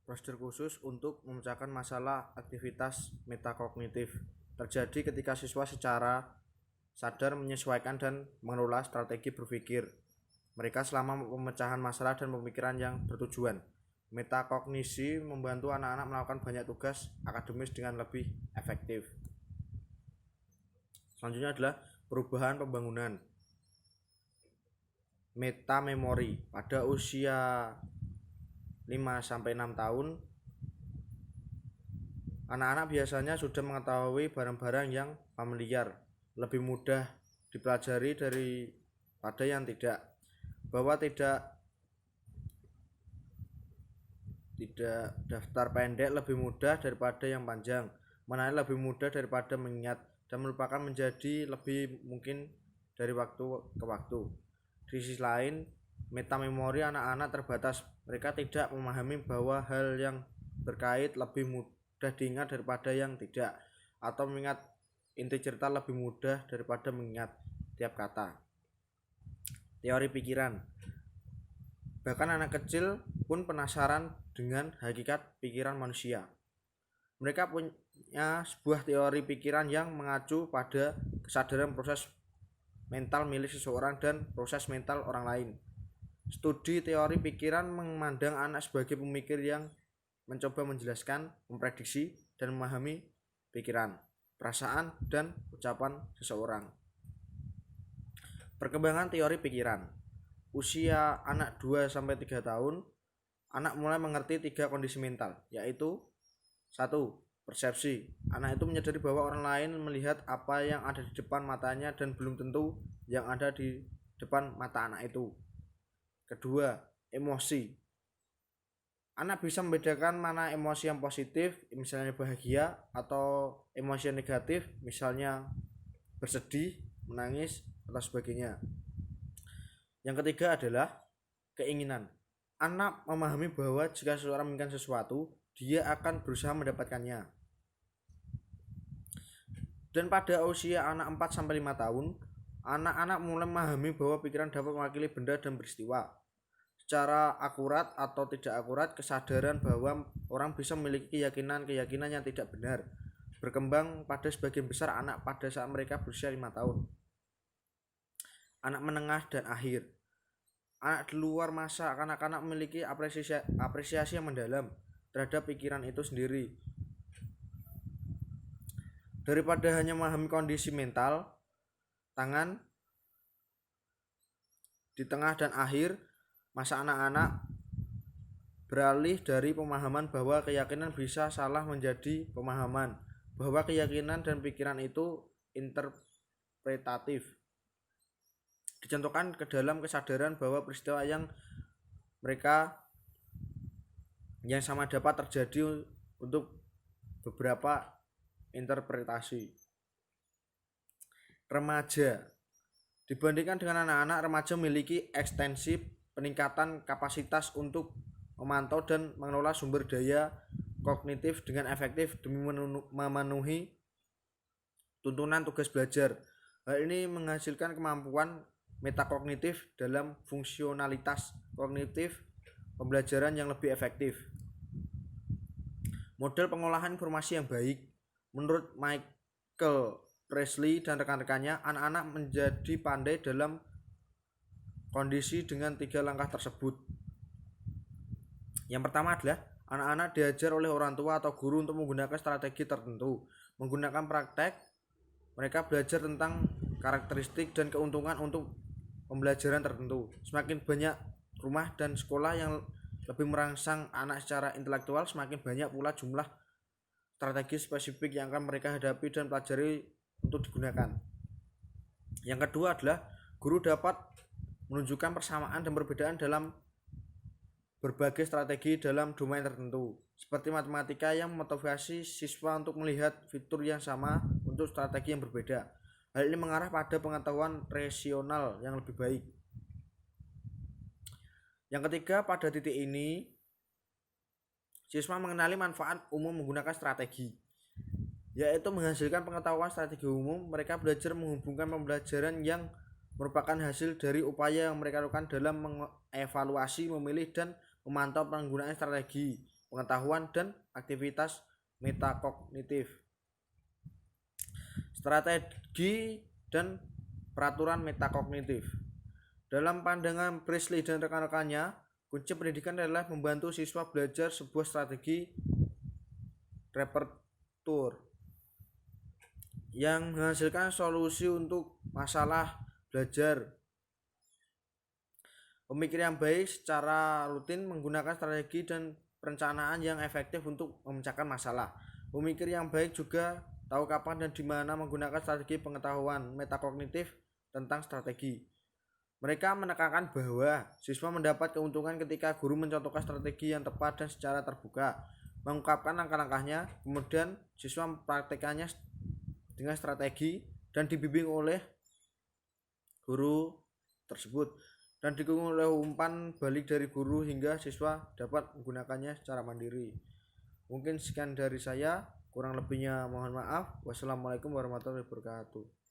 prosedur khusus untuk memecahkan masalah aktivitas metakognitif terjadi ketika siswa secara sadar menyesuaikan dan mengelola strategi berpikir mereka selama pemecahan masalah dan pemikiran yang bertujuan. Metakognisi membantu anak-anak melakukan banyak tugas akademis dengan lebih efektif. Selanjutnya adalah perubahan pembangunan. Metamemori pada usia 5-6 tahun, anak-anak biasanya sudah mengetahui barang-barang yang familiar, lebih mudah dipelajari daripada yang tidak, bahwa tidak daftar pendek lebih mudah daripada yang panjang, mengenali lebih mudah daripada mengingat, dan melupakan menjadi lebih mungkin dari waktu ke waktu. Di sisi lain, metamemori anak-anak terbatas. Mereka tidak memahami bahwa hal yang berkait lebih mudah diingat daripada yang tidak, atau mengingat inti cerita lebih mudah daripada mengingat tiap kata. Teori pikiran. Bahkan anak kecil pun penasaran dengan hakikat pikiran manusia. Mereka punya sebuah teori pikiran yang mengacu pada kesadaran proses mental milik seseorang dan proses mental orang lain. Studi teori pikiran memandang anak sebagai pemikir yang mencoba menjelaskan, memprediksi, dan memahami pikiran, perasaan, dan ucapan seseorang. Perkembangan teori pikiran. Usia anak 2-3 tahun, anak mulai mengerti 3 kondisi mental, yaitu 1. Persepsi. Anak itu menyadari bahwa orang lain melihat apa yang ada di depan matanya dan belum tentu yang ada di depan mata anak itu. Kedua, emosi. Anak bisa membedakan mana emosi yang positif, misalnya bahagia, atau emosi yang negatif, misalnya bersedih, menangis, atau sebagainya. Yang ketiga adalah keinginan. Anak memahami bahwa jika seseorang menginginkan sesuatu, dia akan berusaha mendapatkannya. Dan pada usia anak 4-5 tahun, anak-anak mulai memahami bahwa pikiran dapat mewakili benda dan peristiwa. Secara akurat atau tidak akurat, kesadaran bahwa orang bisa memiliki keyakinan yang tidak benar berkembang pada sebagian besar anak pada saat mereka berusia 5 tahun. Anak menengah dan akhir. Anak di luar masa kanak-kanak memiliki apresiasi yang mendalam terhadap pikiran itu sendiri. Daripada hanya memahami kondisi mental, tangan di tengah dan akhir, masa anak-anak beralih dari pemahaman bahwa keyakinan bisa salah menjadi pemahaman bahwa keyakinan dan pikiran itu interpretatif. Dicontohkan ke dalam kesadaran bahwa peristiwa yang sama dapat terjadi untuk beberapa interpretasi. Remaja. Dibandingkan dengan anak-anak, remaja memiliki ekstensi peningkatan kapasitas untuk memantau dan mengelola sumber daya kognitif dengan efektif demi memenuhi tuntunan tugas belajar. Hal ini menghasilkan kemampuan metakognitif dalam fungsionalitas kognitif pembelajaran yang lebih efektif. Model pengolahan informasi yang baik. Menurut Michael Presley dan rekan-rekannya, anak-anak menjadi pandai dalam kondisi dengan 3 langkah tersebut. Yang pertama adalah anak-anak diajar oleh orang tua atau guru untuk menggunakan strategi tertentu. Menggunakan praktek, mereka belajar tentang karakteristik dan keuntungan untuk pembelajaran tertentu. Semakin banyak rumah dan sekolah yang lebih merangsang anak secara intelektual, semakin banyak pula jumlah strategi spesifik yang akan mereka hadapi dan pelajari untuk digunakan. Yang kedua adalah guru dapat menunjukkan persamaan dan perbedaan dalam berbagai strategi dalam domain tertentu, seperti matematika yang memotivasi siswa untuk melihat fitur yang sama untuk strategi yang berbeda. Hal ini mengarah pada pengetahuan rasional yang lebih baik. Yang ketiga, pada titik ini siswa mengenali manfaat umum menggunakan strategi, yaitu menghasilkan pengetahuan strategi umum. Mereka belajar menghubungkan pembelajaran yang merupakan hasil dari upaya yang mereka lakukan dalam mengevaluasi, memilih, dan memantau penggunaan strategi. pengetahuan dan aktivitas metakognitif. Strategi dan peraturan metakognitif. Dalam pandangan Priestley dan rekan-rekannya, kunci pendidikan adalah membantu siswa belajar sebuah strategi repertoire yang menghasilkan solusi untuk masalah belajar. Pemikir yang baik secara rutin menggunakan strategi dan perencanaan yang efektif untuk memecahkan masalah. Pemikir yang baik juga tahu kapan dan di mana menggunakan strategi pengetahuan metakognitif tentang strategi. Mereka menekankan bahwa siswa mendapat keuntungan ketika guru mencontohkan strategi yang tepat dan secara terbuka, mengungkapkan langkah-langkahnya, kemudian siswa mempraktikkannya dengan strategi dan dibimbing oleh guru tersebut dan didukung oleh umpan balik dari guru hingga siswa dapat menggunakannya secara mandiri. Mungkin sekian dari saya, kurang lebihnya mohon maaf. Wassalamualaikum warahmatullahi wabarakatuh.